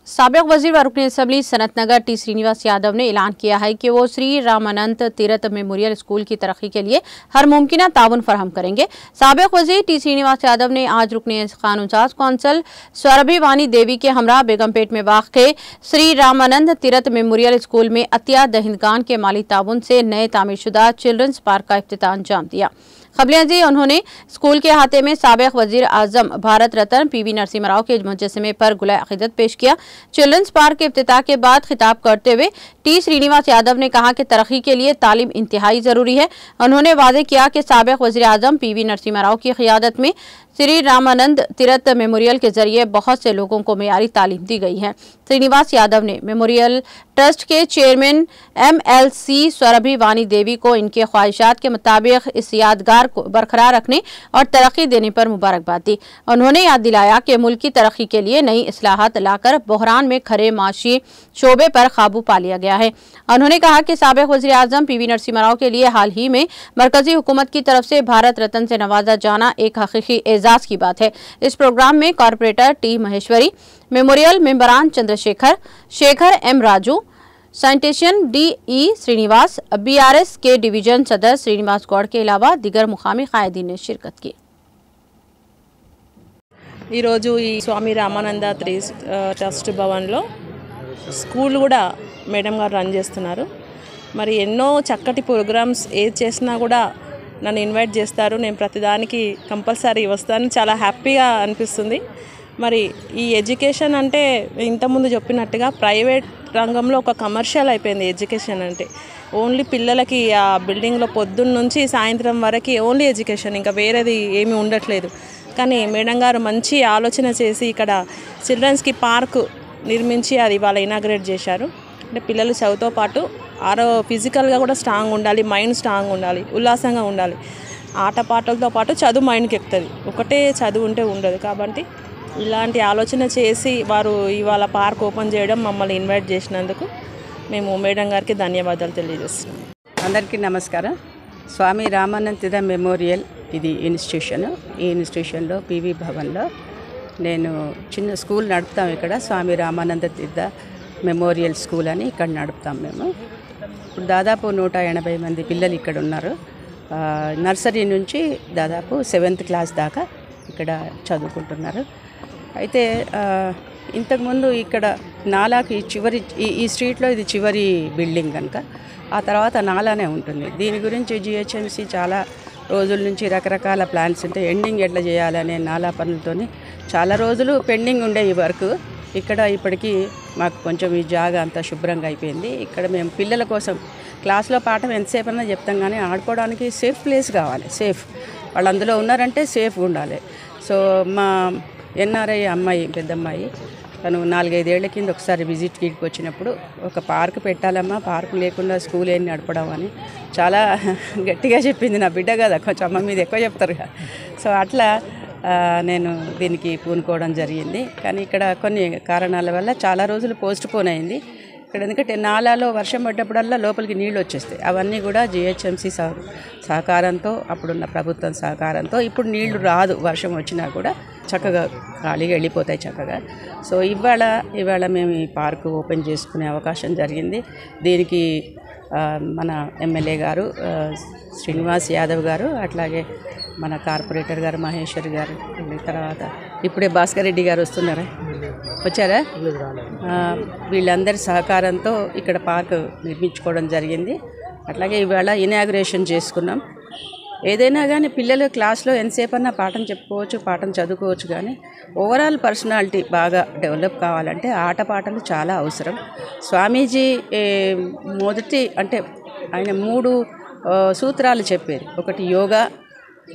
साबिक वजीर व रुकन असम्बली सनतनगर टी श्रीनिवास यादव ने ऐलान किया है कि वो श्री रामानंद तीरथ मेमोरियल स्कूल की तरक्की के लिए हर मुमकिन ताउन फराहम करेंगे। साबिक वजीर टी श्रीनिवास यादव ने आज रुकन कानूनसाज कौंसल स्वरभी वानी देवी के हमरा बेगमपेट में वाक़े श्री रामानंद तीरथ मेमोरियल स्कूल में अतिया दहिंदगान के माली ताउन से नए तामीरशुदा चिल्ड्रंस पार्क का इफ्तिताह अंजाम दिया। खबलियाजी उन्होंने स्कूल के अहाते में साबिक वजीर आजम भारत रत्न पीवी नरसिम्हा राव के मुजस्समे पर गुलाए अक़ीदत पेश किया। चिल्ड्रंस पार्क के इफ्तिताह के बाद खिताब करते हुए टी श्रीनिवास यादव ने कहा कि तरक्की के लिए तालीम इंतहाई जरूरी है। उन्होंने वादे किया कि साबिक वजीर आजम पीवी नरसिम्हा राव की क़ियादत में श्री रामानंद तीरथ मेमोरियल के जरिए बहुत से लोगों को मेयारी तालीम दी गई है। श्रीनिवास यादव ने मेमोरियल ट्रस्ट के चेयरमैन MLC स्वरभी वानी देवी को इनके ख्वाहिशात के मुताबिक इस यादगार को बरकरार रखने और तरक्की देने पर मुबारकबाद दी। उन्होंने याद दिलाया कि मुल्क की तरक्की के लिए नई इस्लाहात लाकर बहरान में खड़े माशी शोबे पर काबू पा लिया गया है। उन्होंने कहा कि साबिक वज़ीर आज़म पीवी नरसिम्हा राव के लिए हाल ही में मरकजी हुकूमत की तरफ से भारत रत्न से नवाजा जाना एक हकीकी एजाज की बात है। इस प्रोग्राम में कॉरपोरेटर टी महेश्वरी, मेमोरियल मेंबरान Chandrashekar, Shekar M Raju, sanitation DE Srinivas, BRS के डिवीजन सदर श्रीनिवास गौड़ के अलावा दीगर मुकामी कायदीन ने शिरकत की। स्वामी रामानंद ट्रस्ट भवन स्कूल కూడా మేడం గారు రన్ చేస్తున్నారు। మరి ఎన్నో చక్కటి ప్రోగ్రామ్స్ చేసినా కూడా నన్ను ఇన్వైట్ చేస్తారు। నేను ప్రతిదానికి కంపల్సరీ వస్తాను, చాలా హ్యాపీగా అనిపిస్తుంది। మరి ఈ ఎడ్యుకేషన్ అంటే ఇంతకుముందు చెప్పినట్టుగా ప్రైవేట్ రంగంలో ఒక కమర్షియల్ అయిపోయింది ఎడ్యుకేషన్ అంటే। ఓన్లీ పిల్లలకి ఆ బిల్డింగ్లో పొద్దున్న నుంచి సాయంత్రం వరకు ఓన్లీ ఎడ్యుకేషన్, ఇంకా వేరేది ఏమీ ఉండట్లేదు। కానీ మేడం గారు మంచి ఆలోచన చేసి ఇక్కడ చిల్డ్రన్స్కి పార్క్ నిర్మించి అది వాళ్ళ ఇనాగ్రేట్ చేశారు। అంటే పిల్లలు చదువుతో పాటు ఫిజికల్గా కూడా స్ట్రాంగ్ ఉండాలి, మైండ్ స్ట్రాంగ్ ఉండాలి, ఉల్లాసంగా ఉండాలి। ఆటపాటలతో పాటు చదువు మైండ్కి ఎక్కుతుంది, ఒకటే చదువు ఉంటే ఉండదు। కాబట్టి ఇలాంటి ఆలోచన చేసి వారు ఇవాళ పార్క్ ఓపెన్ చేయడం, మమ్మల్ని ఇన్వైట్ చేసినందుకు మేము మేడం గారికి ధన్యవాదాలు తెలియజేస్తున్నాం। అందరికీ నమస్కారం। స్వామి రామానంద తీరథ్ మెమోరియల్ ఇది ఇన్స్టిట్యూషన్। ఈ ఇన్స్టిట్యూషన్లో PV భవన్లో నేను చిన్న స్కూల్ నడుపుతాం। ఇక్కడ స్వామి రామానంద తీరథ్ మెమోరియల్ స్కూల్ అని ఇక్కడ నడుపుతాం మేము। ఇప్పుడు దాదాపు 180 మంది పిల్లలు ఇక్కడ ఉన్నారు। నర్సరీ నుంచి దాదాపు 7th క్లాస్ దాకా ఇక్కడ చదువుకుంటున్నారు। అయితే ఇంతకుముందు ఇక్కడ నాలాకి చివరి ఈ స్ట్రీట్లో ఇది చివరి బిల్డింగ్ కనుక ఆ తర్వాత నాలానే ఉంటుంది। దీని గురించి GHMC చాలా రోజుల నుంచి రకరకాల ప్లాన్స్ ఉంటాయి, ఎండింగ్ ఎట్లా చేయాలనే నాలా పనులతోని చాలా రోజులు పెండింగ్ ఉండే ఈ వర్క్। ఇక్కడ ఇప్పటికీ మాకు కొంచెం ఈ జాగా అంతా శుభ్రంగా అయిపోయింది। ఇక్కడ మేము పిల్లల కోసం క్లాస్లో పాఠం ఎంతసేపు అన్నా చెప్తాం, కానీ ఆడుకోవడానికి సేఫ్ ప్లేస్ కావాలి। సేఫ్ వాళ్ళు అందులో ఉన్నారంటే సేఫ్ ఉండాలి। సో మా NRI అమ్మాయి, పెద్దమ్మాయి, తను 4-5 ఏళ్ల కింద ఒకసారి విజిట్కి వచ్చినప్పుడు ఒక పార్క్ పెట్టాలమ్మా, పార్క్ లేకుండా స్కూల్ ఏం నడపడం అని చాలా గట్టిగా చెప్పింది। నా బిడ్డ కదా, కొంచెం అమ్మ మీద ఎక్కువ చెప్తారు కదా। సో అట్లా నేను దీనికి పూనుకోవడం జరిగింది। కానీ ఇక్కడ కొన్ని కారణాల వల్ల చాలా రోజులు పోస్ట్ పోన్ అయింది ఇక్కడ। ఎందుకంటే నాలాలో వర్షం పడ్డప్పుడల్లా లోపలికి నీళ్ళు వచ్చేస్తాయి। అవన్నీ కూడా GHMC సహకారంతో, అప్పుడున్న ప్రభుత్వం సహకారంతో ఇప్పుడు నీళ్లు రాదు, వర్షం వచ్చినా కూడా చక్కగా ఖాళీగా వెళ్ళిపోతాయి చక్కగా। సో ఇవాళ మేము ఈ పార్కు ఓపెన్ చేసుకునే అవకాశం జరిగింది। దీనికి మన MLA గారు శ్రీనివాస్ యాదవ్ గారు, అట్లాగే మన కార్పొరేటర్ గారు మహేశ్వరి గారు, తర్వాత ఇప్పుడే భాస్కర్ రెడ్డి గారు వచ్చారా, వీళ్ళందరి సహకారంతో ఇక్కడ పార్క్ నిర్మించుకోవడం జరిగింది। అట్లాగే ఇవాళ ఇనాగ్రేషన్ చేసుకున్నాం। ఏదైనా కానీ పిల్లలు క్లాస్లో ఎంతసేపు అన్నా పాఠం చెప్పుకోవచ్చు, పాఠం చదువుకోవచ్చు, కానీ ఓవరాల్ పర్సనాలిటీ బాగా డెవలప్ కావాలంటే ఆటపాటలు చాలా అవసరం। స్వామీజీ మొదటి అంటే ఆయన 3 సూత్రాలు చెప్పారు। ఒకటి యోగా,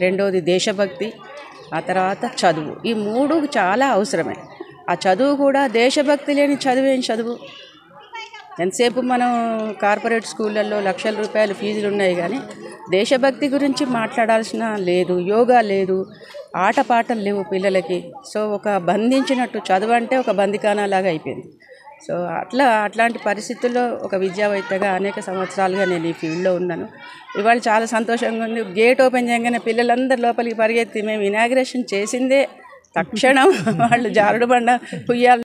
రెండోది దేశభక్తి, ఆ తర్వాత చదువు। ఈ 3 చాలా అవసరమే। ఆ చదువు కూడా దేశభక్తి లేని చదువేం చదువు? ఎంతసేపు మనం కార్పొరేట్ స్కూళ్ళల్లో లక్షల రూపాయలు ఫీజులు ఉన్నాయి, కానీ దేశభక్తి గురించి మాట్లాడాల్సిన లేదు, యోగా లేదు, ఆటపాటలు లేవు పిల్లలకి। సో ఒక బంధించినట్టు చదువు అంటే ఒక బందికానాలాగా అయిపోయింది। సో అట్లాంటి పరిస్థితుల్లో ఒక విద్యావేత్తగా అనేక సంవత్సరాలుగా నేను ఈ ఫీల్డ్లో ఉన్నాను। ఇవాళ చాలా సంతోషంగా ఉంది। గేట్ ఓపెన్ చేయగానే పిల్లలందరూ లోపలికి పరిగెత్తి మేము ఇనాగ్రేషన్ చేసిందే తక్షణం వాళ్ళు జారుడు బండ ఉయ్యాల